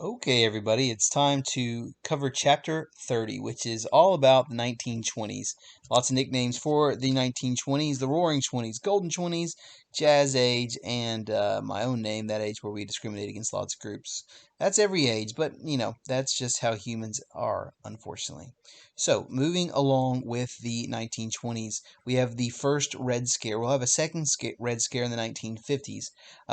Okay, everybody, it's time to cover Chapter 30, which is all about the 1920s. Lots of nicknames for the 1920s: the Roaring Twenties, Golden Twenties, Jazz Age, and my own name, that age where we discriminate against lots of groups. That's every age, but that's just how humans are, unfortunately. So, moving along with the 1920s, we have the first Red Scare. We'll have a second Red Scare in the 1950s.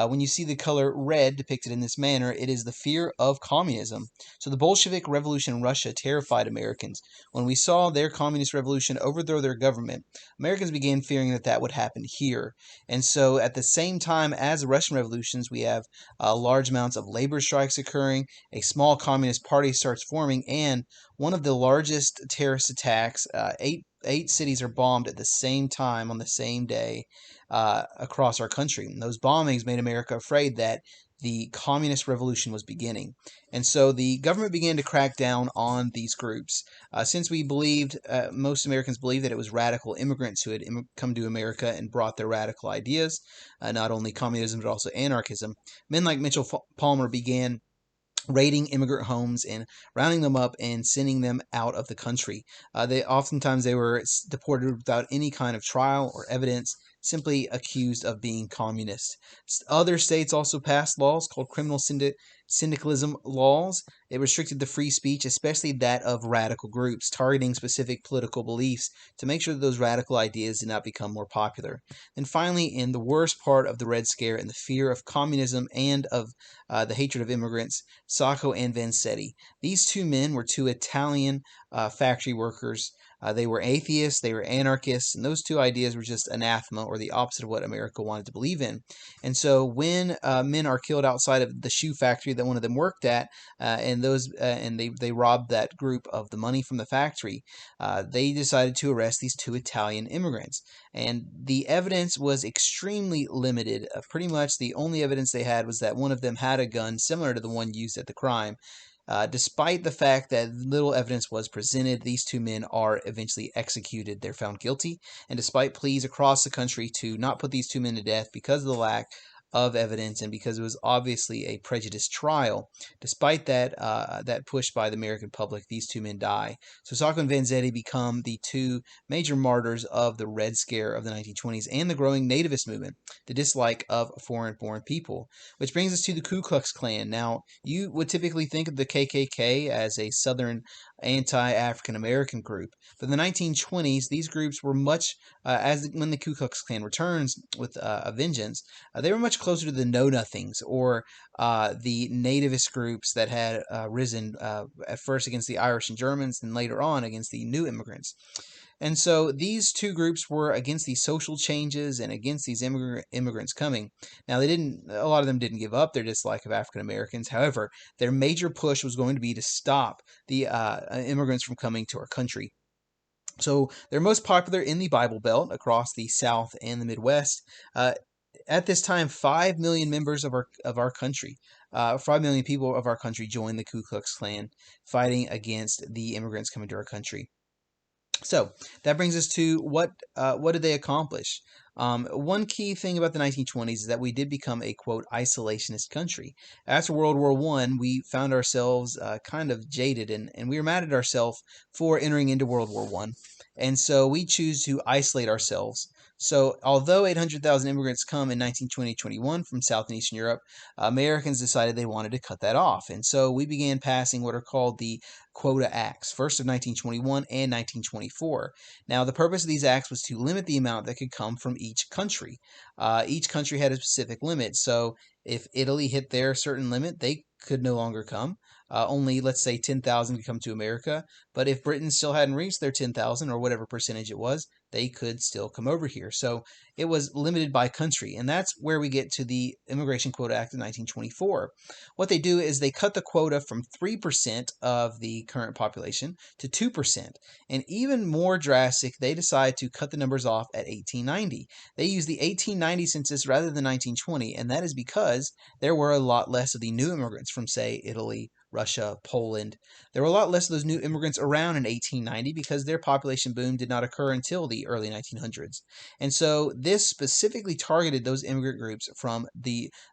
When you see the color red depicted in this manner, it is the fear of communism. So the Bolshevik Revolution in Russia terrified Americans. When we saw their communist revolution overthrow their government, Americans began fearing that that would happen here. And so at the same time as the Russian revolutions, we have large amounts of labor strikes occurring, a small communist party starts forming, and one of the largest terrorist attacks, eight cities are bombed at the same time on the same day across our country. And those bombings made America afraid that the communist revolution was beginning. And so the government began to crack down on these groups. Since we believed, most Americans believed that it was radical immigrants who had come to America and brought their radical ideas, not only communism but also anarchism, men like Mitchell Palmer began raiding immigrant homes and rounding them up and sending them out of the country. They were deported without any kind of trial or evidence, simply accused of being communist. Other states also passed laws called criminal syndicalism laws. It restricted the free speech, especially that of radical groups, targeting specific political beliefs to make sure that those radical ideas did not become more popular. And finally, in the worst part of the Red Scare and the fear of communism and of the hatred of immigrants, Sacco and Vanzetti. These two men were two Italian factory workers. They were atheists, they were anarchists, and those two ideas were just anathema, or the opposite of what America wanted to believe in. And so when men are killed outside of the shoe factory that one of them worked at, and they robbed that group of the money from the factory, they decided to arrest these two Italian immigrants. And the evidence was extremely limited. Pretty much the only evidence they had was that one of them had a gun similar to the one used at the crime. Despite the fact that little evidence was presented, these two men are eventually executed. They're found guilty, and despite pleas across the country to not put these two men to death because of the lack of evidence and because it was obviously a prejudiced trial, despite that push by the American public, these two men die. So Sacco and Vanzetti become the two major martyrs of the Red Scare of the 1920s and the growing nativist movement, the dislike of foreign-born people. Which brings us to the Ku Klux Klan. Now, you would typically think of the KKK as a Southern anti-African American group, but in the 1920s, these groups were much, when the Ku Klux Klan returns with a vengeance, they were much closer to the Know Nothings, or the nativist groups that had risen at first against the Irish and Germans and later on against the new immigrants. And so these two groups were against these social changes and against these immigrants coming. Now, a lot of them didn't give up their dislike of African Americans. However, their major push was going to be to stop the immigrants from coming to our country. So they're most popular in the Bible Belt across the South and the Midwest. At this time, 5 million members of our country, 5 million people of our country joined the Ku Klux Klan, fighting against the immigrants coming to our country. So that brings us to what did they accomplish? One key thing about the 1920s is that we did become a quote isolationist country. After World War I, we found ourselves kind of jaded, and we were mad at ourselves for entering into World War I. And so we choose to isolate ourselves. So although 800,000 immigrants come in 1920-21 from South and Eastern Europe, Americans decided they wanted to cut that off. And so we began passing what are called the Quota Acts, first of 1921 and 1924. Now, the purpose of these acts was to limit the amount that could come from each country. Each country had a specific limit. So if Italy hit their certain limit, they could no longer come. Only, let's say, 10,000 could come to America. But if Britain still hadn't reached their 10,000 or whatever percentage it was, they could still come over here. So it was limited by country. And that's where we get to the Immigration Quota Act of 1924. What they do is they cut the quota from 3% of the current population to 2%. And even more drastic, they decide to cut the numbers off at 1890. They use the 1890 census rather than 1920, and that is because there were a lot less of the new immigrants from, say, Italy, Russia, Poland. There were a lot less of those new immigrants around in 1890 because their population boom did not occur until the early 1900s. And so this specifically targeted those immigrant groups from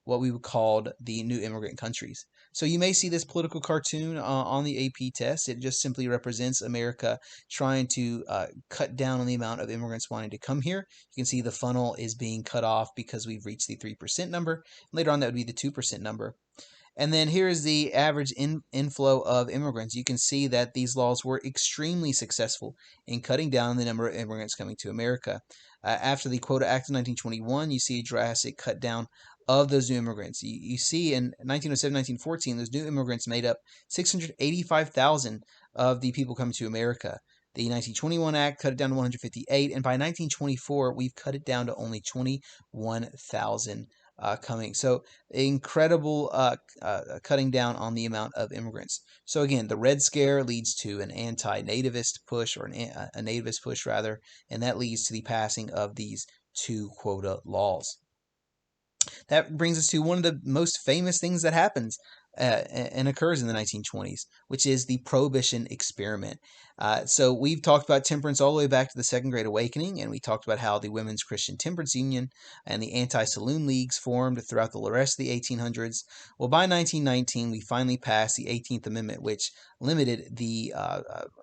what we would call the new immigrant countries. So you may see this political cartoon on the AP test. It just simply represents America trying to cut down on the amount of immigrants wanting to come here. You can see the funnel is being cut off because we've reached the 3% number. Later on, that would be the 2% number. And then here is the average inflow of immigrants. You can see that these laws were extremely successful in cutting down the number of immigrants coming to America. After the Quota Act of 1921, you see a drastic cut down of those new immigrants. You see in 1907, 1914, those new immigrants made up 685,000 of the people coming to America. The 1921 Act cut it down to 158, and by 1924, we've cut it down to only 21,000 coming. So incredible cutting down on the amount of immigrants. So again, the Red Scare leads to an anti-nativist push, or a nativist push rather, and that leads to the passing of these two quota laws. That brings us to one of the most famous things that happens and occurs in the 1920s, which is the Prohibition experiment. So we've talked about temperance all the way back to the Second Great Awakening, and we talked about how the Women's Christian Temperance Union and the anti-saloon leagues formed throughout the rest of the 1800s. Well, by 1919, we finally passed the 18th Amendment, which limited the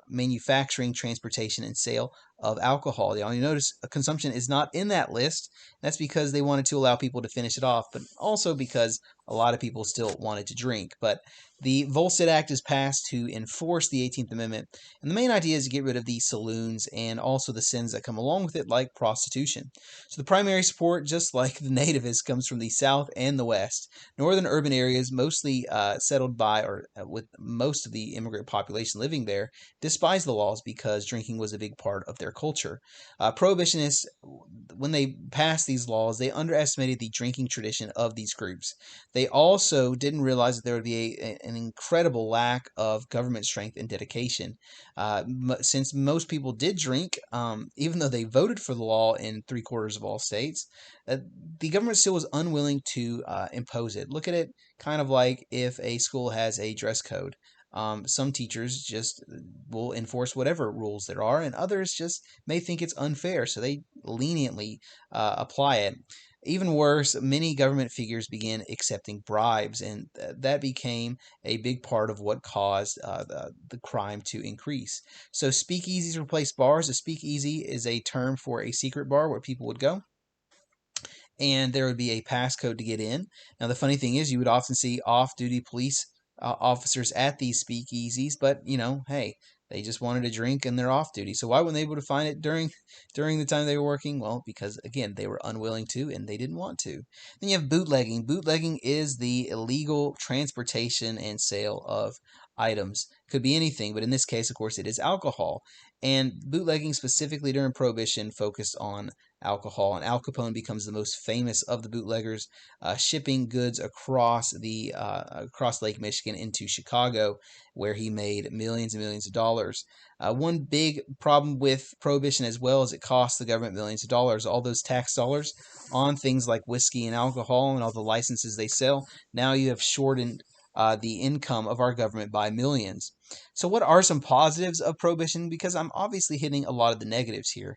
manufacturing, transportation, and sale of alcohol. You notice consumption is not in that list. That's because they wanted to allow people to finish it off, but also because a lot of people still wanted to drink. But the Volstead Act is passed to enforce the 18th Amendment, and the main idea is to get rid of the saloons and also the sins that come along with it, like prostitution. So the primary support, just like the nativists, comes from the South and the West. Northern urban areas, mostly settled by or with most of the immigrant population living there, despised the laws because drinking was a big part of their culture. Prohibitionists, when they passed these laws, they underestimated the drinking tradition of these groups. They also didn't realize that there would be an incredible lack of government strength and dedication. Since most people did drink, even though they voted for the law in 3/4 of all states, the government still was unwilling to impose it. Look at it kind of like if a school has a dress code. Some teachers just will enforce whatever rules there are, and others just may think it's unfair, so they leniently apply it. Even worse, many government figures began accepting bribes, and that became a big part of what caused the crime to increase. So, speakeasies replaced bars. A speakeasy is a term for a secret bar where people would go, and there would be a passcode to get in. Now, the funny thing is, you would often see off duty police officers at these speakeasies, but hey, they just wanted to drink and they're off duty. So why weren't they able to find it during the time they were working? Well, because again, they were unwilling to and they didn't want to. Then you have bootlegging. Bootlegging is the illegal transportation and sale of items. Could be anything, but in this case, of course, it is alcohol. And bootlegging specifically during Prohibition focused on alcohol, and Al Capone becomes the most famous of the bootleggers, shipping goods across Lake Michigan into Chicago, where he made millions and millions of dollars. One big problem with Prohibition as well is it costs the government millions of dollars. All those tax dollars on things like whiskey and alcohol and all the licenses they sell. Now you have shortened the income of our government by millions. So, what are some positives of Prohibition? Because I'm obviously hitting a lot of the negatives here.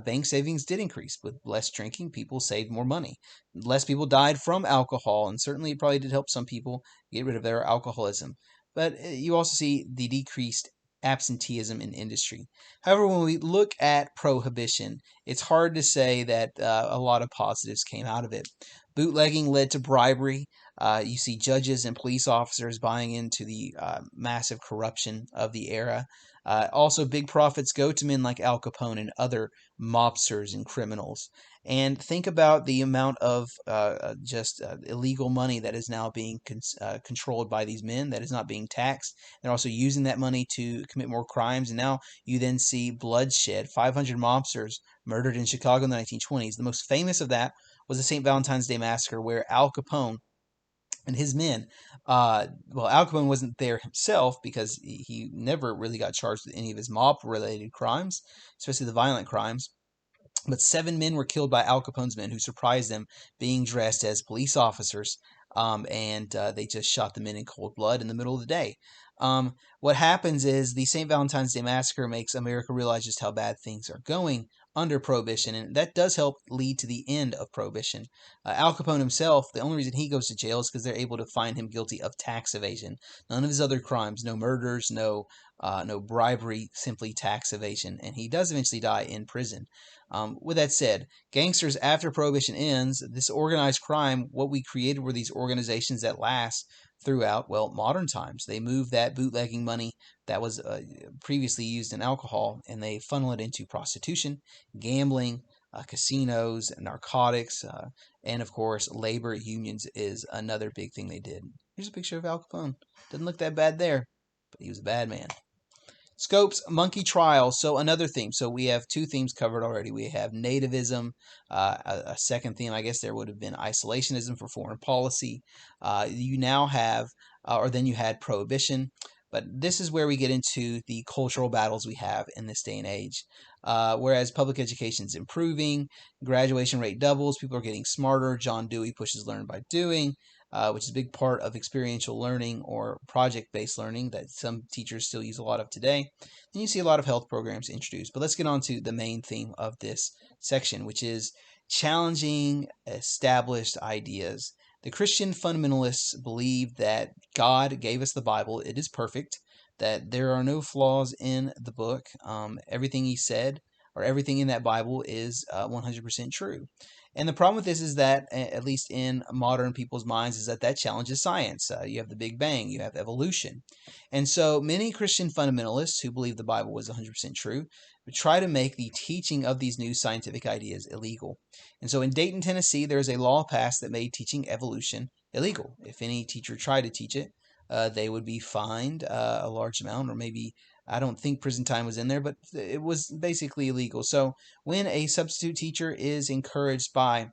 Bank savings did increase. With less drinking, people saved more money. Less people died from alcohol, and certainly it probably did help some people get rid of their alcoholism. But you also see the decreased absenteeism in industry. However, when we look at Prohibition, it's hard to say that a lot of positives came out of it. Bootlegging led to bribery. You see judges and police officers buying into the massive corruption of the era. Also, big profits go to men like Al Capone and other mobsters and criminals. And think about the amount of just illegal money that is now being controlled by these men that is not being taxed. They're also using that money to commit more crimes. And now you then see bloodshed. 500 mobsters murdered in Chicago in the 1920s. The most famous of that was the St. Valentine's Day Massacre, where Al Capone and his men, Al Capone wasn't there himself because he never really got charged with any of his mob-related crimes, especially the violent crimes. But 7 men were killed by Al Capone's men, who surprised them being dressed as police officers, and they just shot the men in cold blood in the middle of the day. What happens is the St. Valentine's Day Massacre makes America realize just how bad things are going under Prohibition, and that does help lead to the end of Prohibition. Al Capone himself, the only reason he goes to jail is because they're able to find him guilty of tax evasion. None of his other crimes, no murders, no bribery, simply tax evasion, and he does eventually die in prison. With that said, gangsters, after Prohibition ends, this organized crime, what we created were these organizations that last throughout, well, modern times. They move that bootlegging money that was previously used in alcohol, and they funnel it into prostitution, gambling, casinos, narcotics, and of course, labor unions is another big thing they did. Here's a picture of Al Capone. Doesn't look that bad there, but he was a bad man. Scopes Monkey Trial. So another theme. So we have two themes covered already. We have nativism. A second theme, I guess there would have been isolationism for foreign policy. You now have, or then you had prohibition. But this is where we get into the cultural battles we have in this day and age. Whereas public education is improving, graduation rate doubles, people are getting smarter. John Dewey pushes learn by doing. Which is a big part of experiential learning or project-based learning that some teachers still use a lot of today. And you see a lot of health programs introduced. But let's get on to the main theme of this section, which is challenging established ideas. The Christian fundamentalists believe that God gave us the Bible. It is perfect, that there are no flaws in the book. Everything he said or everything in that Bible is 100% true. And the problem with this is that, at least in modern people's minds, is that challenges science. You have the Big Bang, you have evolution. And so many Christian fundamentalists who believe the Bible was 100% true try to make the teaching of these new scientific ideas illegal. And so in Dayton, Tennessee, there is a law passed that made teaching evolution illegal. If any teacher tried to teach it, they would be fined a large amount, or maybe, I don't think prison time was in there, but it was basically illegal. So when a substitute teacher is encouraged by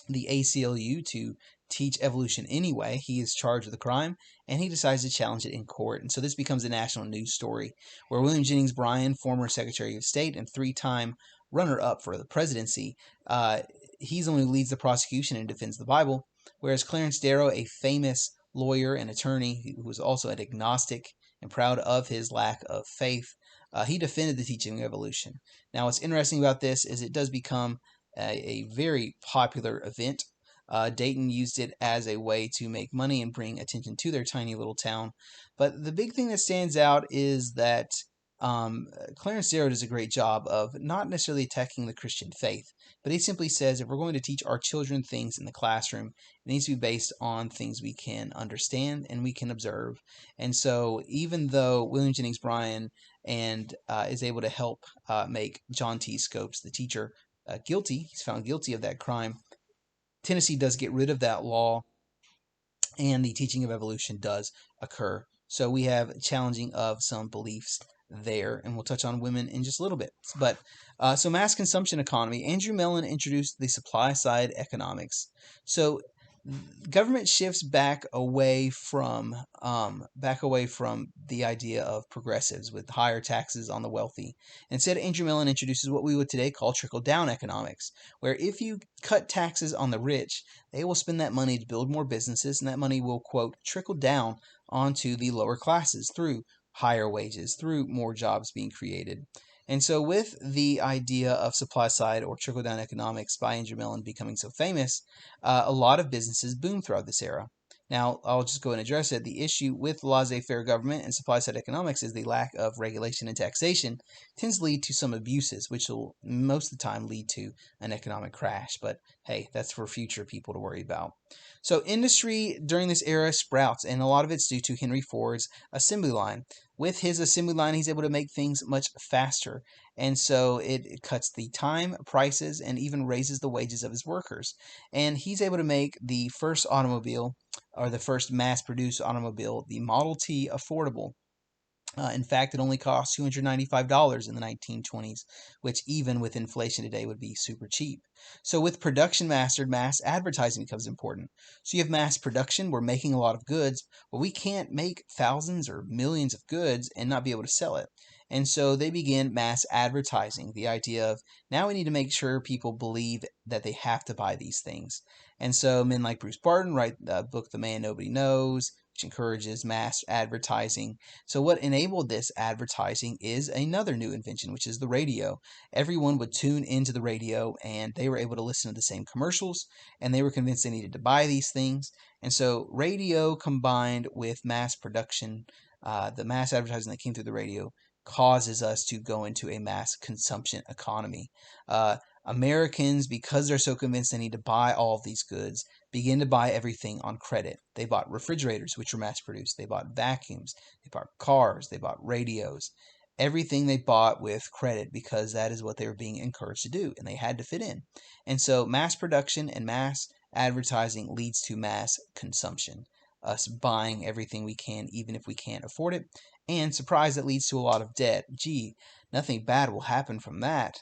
the ACLU to teach evolution anyway, he is charged with a crime, and he decides to challenge it in court. And so this becomes a national news story where William Jennings Bryan, former Secretary of State and three-time runner-up for the presidency, he's the one who leads the prosecution and defends the Bible, whereas Clarence Darrow, a famous lawyer and attorney who was also an agnostic and proud of his lack of faith, he defended the teaching of evolution. Now, what's interesting about this is it does become a very popular event. Dayton used it as a way to make money and bring attention to their tiny little town. But the big thing that stands out is that Clarence Darrow does a great job of not necessarily attacking the Christian faith, but he simply says if we're going to teach our children things in the classroom, it needs to be based on things we can understand and we can observe. And so even though William Jennings Bryan and is able to help make John T. Scopes, the teacher, guilty, he's found guilty of that crime, Tennessee does get rid of that law, and the teaching of evolution does occur. So we have challenging of some beliefs there, and we'll touch on women in just a little bit. But so mass consumption economy. Andrew Mellon introduced the supply side economics. So government shifts back away from the idea of progressives with higher taxes on the wealthy. Instead, Andrew Mellon introduces what we would today call trickle-down economics, where if you cut taxes on the rich, they will spend that money to build more businesses, and that money will, quote, trickle down onto the lower classes through higher wages, through more jobs being created. And so with the idea of supply side or trickle-down economics by Andrew Mellon becoming so famous, a lot of businesses boomed throughout this era. Now, I'll just go and address it. The issue with laissez-faire government and supply-side economics is the lack of regulation and taxation tends to lead to some abuses, which will most of the time lead to an economic crash. But hey, that's for future people to worry about. So industry during this era sprouts, and a lot of it's due to Henry Ford's assembly line. With his assembly line, he's able to make things much faster, and so it cuts the time, prices, and even raises the wages of his workers. And he's able to make the first automobile, or the first mass-produced automobile, the Model T, affordable. In fact, it only cost $295 in the 1920s, which even with inflation today would be super cheap. So with production mastered, mass advertising becomes important. So you have mass production, we're making a lot of goods, but we can't make thousands or millions of goods and not be able to sell it. And so they begin mass advertising, the idea of now we need to make sure people believe that they have to buy these things. And so men like Bruce Barton write the book The Man Nobody Knows, which encourages mass advertising. So what enabled this advertising is another new invention, which is the radio. Everyone would tune into the radio, and they were able to listen to the same commercials, and they were convinced they needed to buy these things. And so radio combined with mass production, the mass advertising that came through the radio, causes us to go into a mass consumption economy. Uh, Americans, because they're so convinced they need to buy all of these goods, begin to buy everything on credit. They bought refrigerators, which were mass produced. They bought vacuums. They bought cars. They bought radios. Everything they bought with credit because that is what they were being encouraged to do, and they had to fit in. And so mass production and mass advertising leads to mass consumption, us buying everything we can, even if we can't afford it. And surprise, that leads to a lot of debt. Gee, nothing bad will happen from that.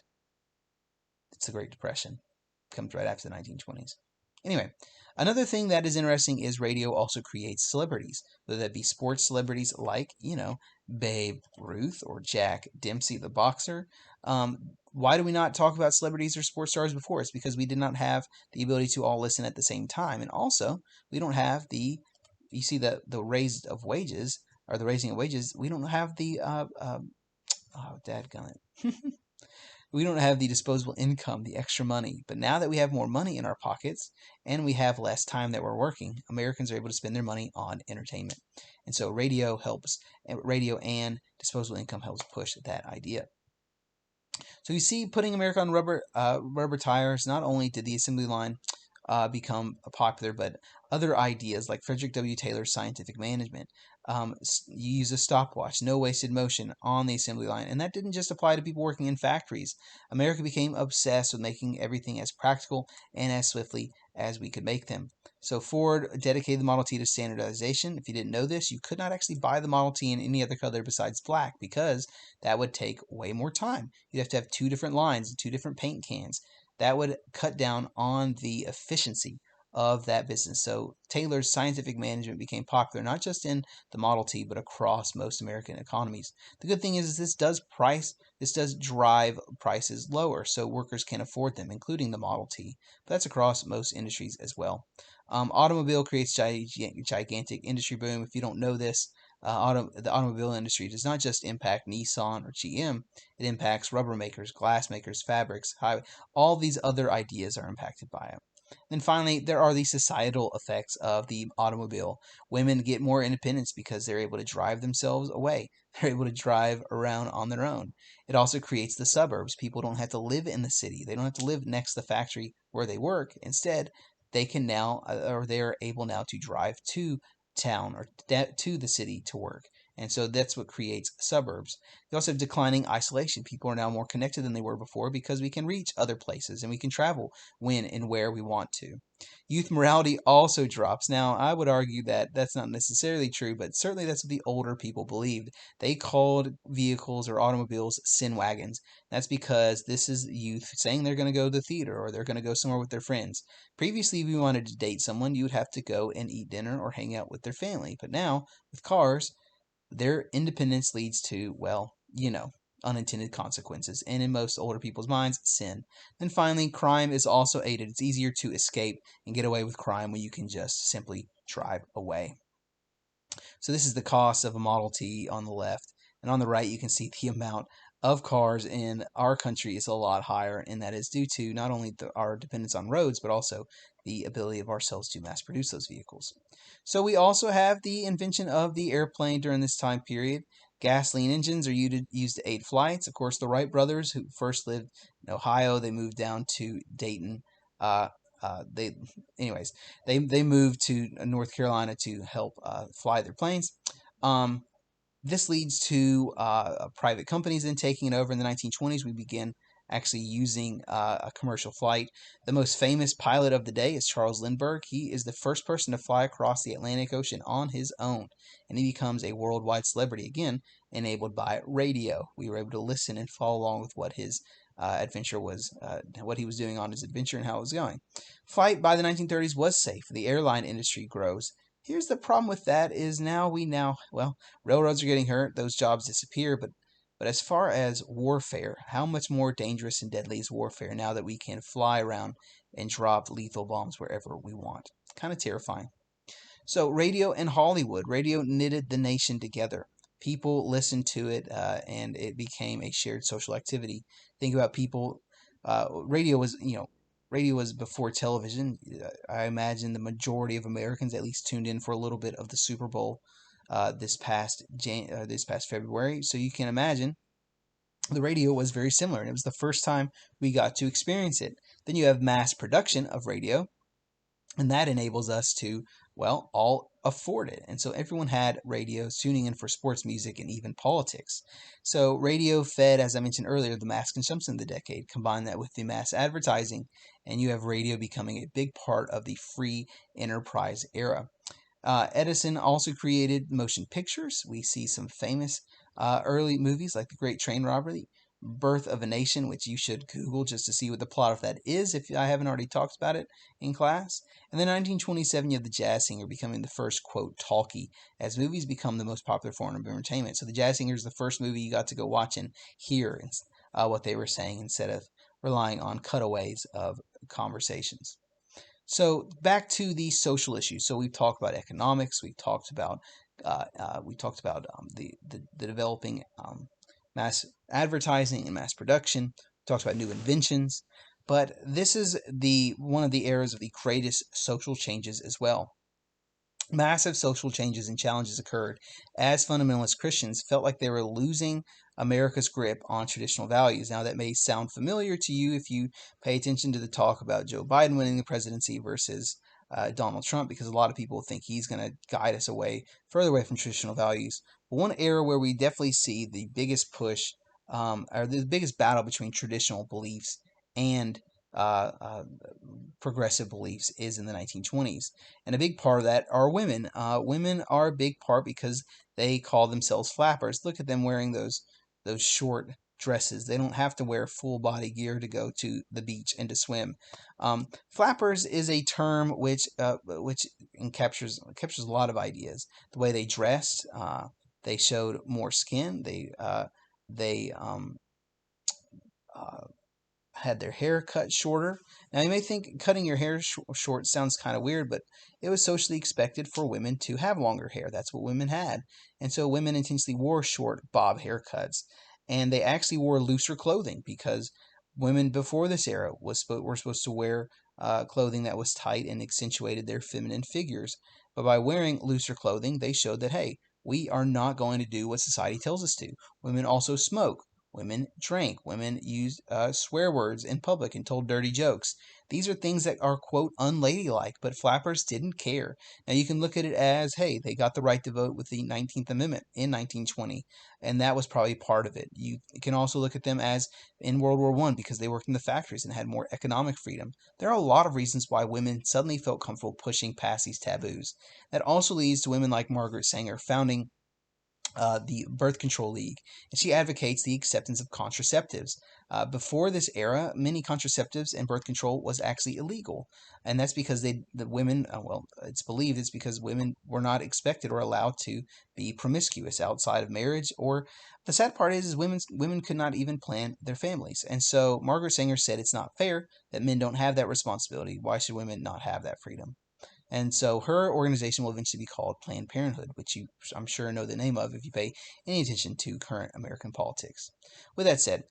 It's the Great Depression. It comes right after the 1920s. Anyway, another thing that is interesting is radio also creates celebrities, whether that be sports celebrities like, Babe Ruth or Jack Dempsey, the boxer. Why do we not talk about celebrities or sports stars before? It's because we did not have the ability to all listen at the same time. And also, we don't have you see the raised of wages, or the raising of wages, we don't have the, oh, dadgummit. We don't have the disposable income, the extra money. But now that we have more money in our pockets and we have less time that we're working, Americans are able to spend their money on entertainment. And so radio and disposable income helps push that idea. So you see, putting America on rubber tires, not only did the assembly line become popular, but other ideas like Frederick W. Taylor's scientific management. You use a stopwatch, no wasted motion on the assembly line. And that didn't just apply to people working in factories. America became obsessed with making everything as practical and as swiftly as we could make them. So Ford dedicated the Model T to standardization. If you didn't know this, you could not actually buy the Model T in any other color besides black because that would take way more time. You'd have to have two different lines and two different paint cans. That would cut down on the efficiency of that business. So Taylor's scientific management became popular not just in the Model T, but across most American economies. The good thing is this does drive prices lower, so workers can afford them, including the Model T. But that's across most industries as well. Automobile creates gigantic industry boom. If you don't know this, the automobile industry does not just impact Nissan or GM, it impacts rubber makers, glass makers, fabrics, highway. All these other ideas are impacted by it. Then finally, there are the societal effects of the automobile. Women get more independence because they're able to drive themselves away. They're able to drive around on their own. It also creates the suburbs. People don't have to live in the city. They don't have to live next to the factory where they work. Instead, they can now, or they are able now to drive to town or to the city to work. And so that's what creates suburbs. You also have declining isolation. People are now more connected than they were before because we can reach other places and we can travel when and where we want to. Youth morality also drops. Now, I would argue that that's not necessarily true, but certainly that's what the older people believed. They called vehicles or automobiles sin wagons. That's because this is youth saying they're going to go to the theater or they're going to go somewhere with their friends. Previously, if you wanted to date someone, you would have to go and eat dinner or hang out with their family. But now, with cars, their independence leads to, well, unintended consequences, and in most older people's minds, sin. Then finally, crime is also aided. It's easier to escape and get away with crime when you can just simply drive away. So this is the cost of a Model T on the left, and on the right you can see the amount of cars in our country is a lot higher, and that is due to not only our dependence on roads, but also the ability of ourselves to mass produce those vehicles. So we also have the invention of the airplane during this time period. Gasoline engines are used to aid flights. Of course, the Wright brothers, who first lived in Ohio, they moved down to Dayton. Uh, they, anyways, they moved to North Carolina to help fly their planes. This leads to private companies then taking it over. In the 1920s, we begin actually using a commercial flight. The most famous pilot of the day is Charles Lindbergh. He is the first person to fly across the Atlantic Ocean on his own, and he becomes a worldwide celebrity, again, enabled by radio. We were able to listen and follow along with what his adventure was, what he was doing on his adventure and how it was going. Flight by the 1930s was safe. The airline industry grows. Here's the problem with that is well, railroads are getting hurt, those jobs disappear, but as far as warfare, how much more dangerous and deadly is warfare now that we can fly around and drop lethal bombs wherever we want? Kind of terrifying. So, radio and Hollywood. Radio knitted the nation together. People listened to it, and it became a shared social activity. Think about people. Radio was, radio was before television. I imagine the majority of Americans at least tuned in for a little bit of the Super Bowl this past February. So you can imagine the radio was very similar, and it was the first time we got to experience it. Then you have mass production of radio, and that enables us to, well, all afford it. And so everyone had radios tuning in for sports, music, and even politics. So radio fed, as I mentioned earlier, the mass consumption of the decade. Combine that with the mass advertising, and you have radio becoming a big part of the free enterprise era. Edison also created motion pictures. We see some famous early movies like The Great Train Robbery, Birth of a Nation, which you should Google just to see what the plot of that is if I haven't already talked about it in class. And then 1927, you have The Jazz Singer becoming the first, quote, talkie, as movies become the most popular form of entertainment. So The Jazz Singer is the first movie you got to go watch and hear what they were saying instead of relying on cutaways of conversations. So back to the social issues. So we've talked about economics. We talked about the developing mass advertising and mass production. We talked about new inventions. But this is the one of the eras of the greatest social changes as well. Massive social changes and challenges occurred as fundamentalist Christians felt like they were losing America's grip on traditional values. Now, that may sound familiar to you if you pay attention to the talk about Joe Biden winning the presidency versus Donald Trump, because a lot of people think he's going to guide us further away from traditional values. But one era where we definitely see the biggest push, or the biggest battle between traditional beliefs and uh, uh, progressive beliefs is in the 1920s. And a big part of that are women. Women are a big part because they call themselves flappers. Look at them wearing those short dresses. They don't have to wear full body gear to go to the beach and to swim. Flappers is a term which captures a lot of ideas. The way they dressed, they showed more skin. They uh, had their hair cut shorter. Now, you may think cutting your hair short sounds kind of weird, but it was socially expected for women to have longer hair. That's what women had. And so women intentionally wore short bob haircuts. And they actually wore looser clothing because women before this era were supposed to wear clothing that was tight and accentuated their feminine figures. But by wearing looser clothing, they showed that, hey, we are not going to do what society tells us to. Women also smoke. Women drank. Women used swear words in public and told dirty jokes. These are things that are, quote, unladylike, but flappers didn't care. Now, you can look at it as, hey, they got the right to vote with the 19th Amendment in 1920, and that was probably part of it. You can also look at them as in World War I because they worked in the factories and had more economic freedom. There are a lot of reasons why women suddenly felt comfortable pushing past these taboos. That also leads to women like Margaret Sanger founding the Birth Control League, and she advocates the acceptance of contraceptives. Before this era, many contraceptives and birth control was actually illegal, and that's because the women, well, it's believed it's because women were not expected or allowed to be promiscuous outside of marriage. Or the sad part is women could not even plan their families, and so Margaret Sanger said it's not fair that men don't have that responsibility. Why should women not have that freedom? And so her organization will eventually be called Planned Parenthood, which I'm sure know the name of if you pay any attention to current American politics. With that said,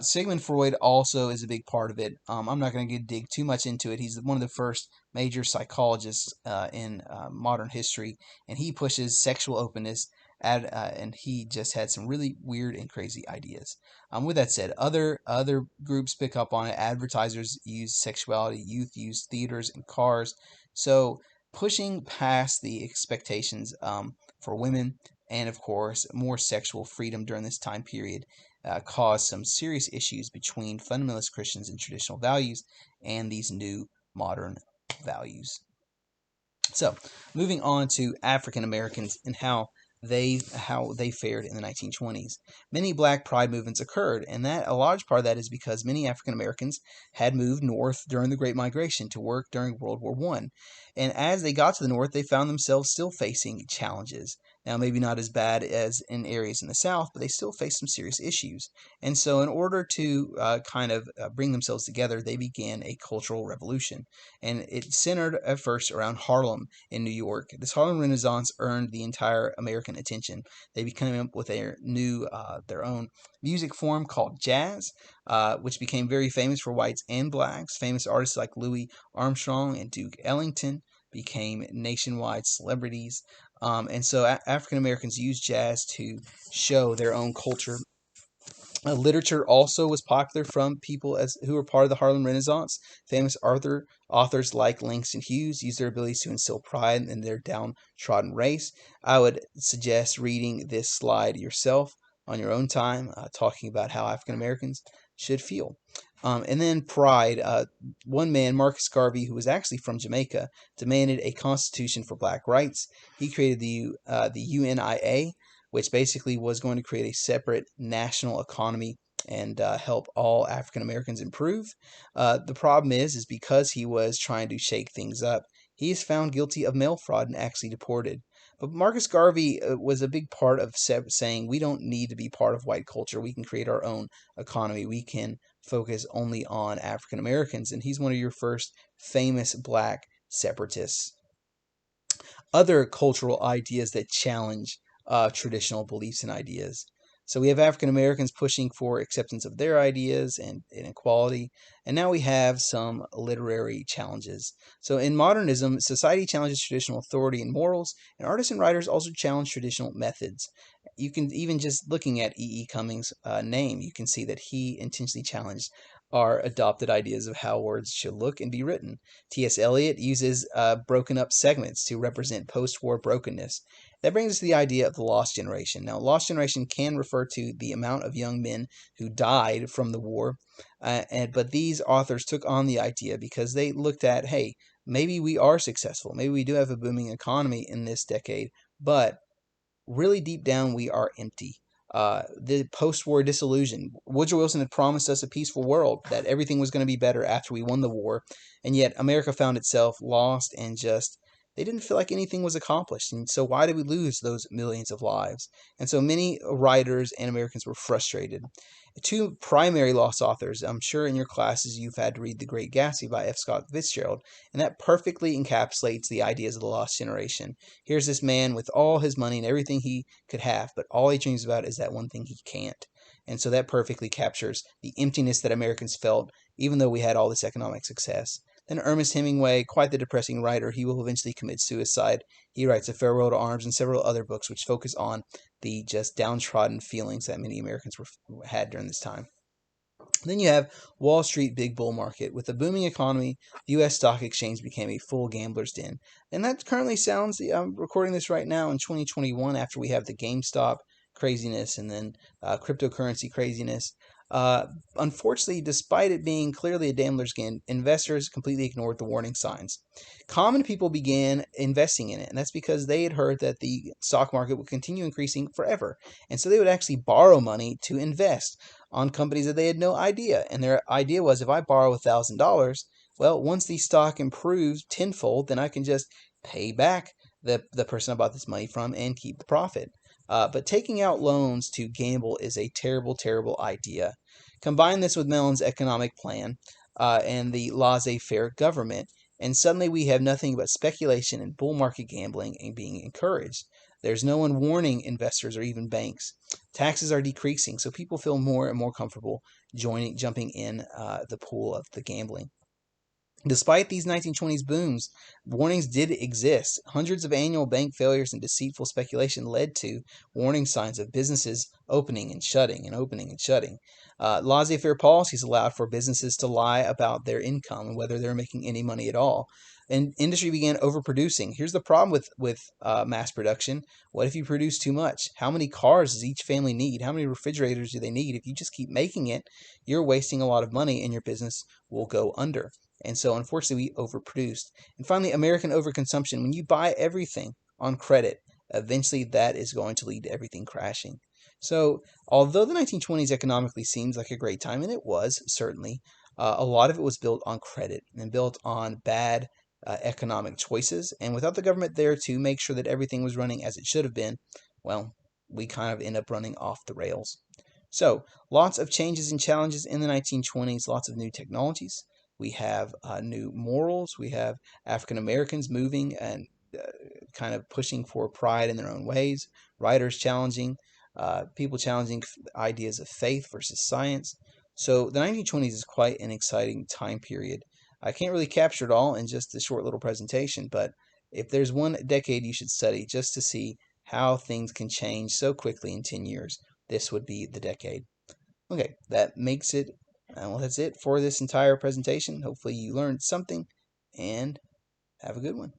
Sigmund Freud also is a big part of it. I'm not going to dig too much into it. He's one of the first major psychologists in modern history, and he pushes sexual openness. And he just had some really weird and crazy ideas. With that said, other groups pick up on it. Advertisers use sexuality. Youth use theaters and cars. So pushing past the expectations for women and, of course, more sexual freedom during this time period caused some serious issues between fundamentalist Christians and traditional values and these new modern values. So, moving on to African Americans and how they fared in the 1920s. Many black pride movements occurred, and that a large part of that is because many African Americans had moved north during the Great Migration to work during World War I. And as they got to the north, they found themselves still facing challenges. Now, maybe not as bad as in areas in the South, but they still face some serious issues. And so, in order to bring themselves together, they began a cultural revolution. And it centered at first around Harlem in New York. This Harlem Renaissance earned the entire American attention. They became up with their own music form called jazz, which became very famous for whites and blacks. Famous artists like Louis Armstrong and Duke Ellington became nationwide celebrities. And so African Americans used jazz to show their own culture. Literature also was popular from people who were part of the Harlem Renaissance. Famous authors like Langston Hughes used their abilities to instill pride in their downtrodden race. I would suggest reading this slide yourself on your own time, talking about how African Americans should feel. And then pride. One man, Marcus Garvey, who was actually from Jamaica, demanded a constitution for black rights. He created the UNIA, which basically was going to create a separate national economy and help all African Americans improve. The problem is because he was trying to shake things up, he is found guilty of mail fraud and actually deported. But Marcus Garvey was a big part of saying we don't need to be part of white culture. We can create our own economy. We can focus only on African Americans. And he's one of your first famous black separatists. Other cultural ideas that challenge traditional beliefs and ideas. So we have African Americans pushing for acceptance of their ideas and inequality. And now we have some literary challenges. So in modernism, society challenges traditional authority and morals, and artists and writers also challenge traditional methods. You can even just looking at E. E. Cummings' name, you can see that he intentionally challenged our adopted ideas of how words should look and be written. T.S. Eliot uses broken up segments to represent post war brokenness. That brings us to the idea of the lost generation. Now, lost generation can refer to the amount of young men who died from the war, but these authors took on the idea because they looked at, hey, maybe we are successful. Maybe we do have a booming economy in this decade, but really deep down, we are empty. The post-war disillusion. Woodrow Wilson had promised us a peaceful world, that everything was going to be better after we won the war, and yet America found itself lost and just they didn't feel like anything was accomplished. And so why did we lose those millions of lives? And so many writers and Americans were frustrated. Two primary lost authors. I'm sure in your classes you've had to read The Great Gatsby by F. Scott Fitzgerald, and that perfectly encapsulates the ideas of the lost generation. Here's this man with all his money and everything he could have, but all he dreams about is that one thing he can't. And so that perfectly captures the emptiness that Americans felt, even though we had all this economic success. Then Ernest Hemingway, quite the depressing writer, he will eventually commit suicide. He writes A Farewell to Arms and several other books which focus on the just downtrodden feelings that many Americans had during this time. Then you have Wall Street big bull market. With a booming economy, the U.S. stock exchange became a full gambler's den. And that currently sounds, I'm recording this right now in 2021 after we have the GameStop craziness and then cryptocurrency craziness. Unfortunately, despite it being clearly a gambler's den, investors completely ignored the warning signs. Common people began investing in it, and that's because they had heard that the stock market would continue increasing forever. And so they would actually borrow money to invest on companies that they had no idea. And their idea was if I borrow $1,000, well, once the stock improves tenfold, then I can just pay back the person I bought this money from and keep the profit. But taking out loans to gamble is a terrible, terrible idea. Combine this with Mellon's economic plan and the laissez-faire government, and suddenly we have nothing but speculation and bull market gambling and being encouraged. There's no one warning investors or even banks. Taxes are decreasing, so people feel more and more comfortable jumping in the pool of the gambling. Despite these 1920s booms, warnings did exist. Hundreds of annual bank failures and deceitful speculation led to warning signs of businesses opening and shutting and opening and shutting. Laissez-faire policies allowed for businesses to lie about their income and whether they're making any money at all. And industry began overproducing. Here's the problem with mass production. What if you produce too much? How many cars does each family need? How many refrigerators do they need? If you just keep making it, you're wasting a lot of money and your business will go under. And so, unfortunately, we overproduced. And finally, American overconsumption. When you buy everything on credit, eventually that is going to lead to everything crashing. So, although the 1920s economically seems like a great time, and it was certainly, a lot of it was built on credit and built on bad economic choices. And without the government there to make sure that everything was running as it should have been, well, we kind of end up running off the rails. So, lots of changes and challenges in the 1920s, lots of new technologies. We have new morals. We have African Americans moving and kind of pushing for pride in their own ways, writers challenging, people challenging ideas of faith versus science. So the 1920s is quite an exciting time period. I can't really capture it all in just a short little presentation, but if there's one decade you should study just to see how things can change so quickly in 10 years, this would be the decade. Okay, that makes it, well, that's it for this entire presentation. Hopefully you learned something, and have a good one.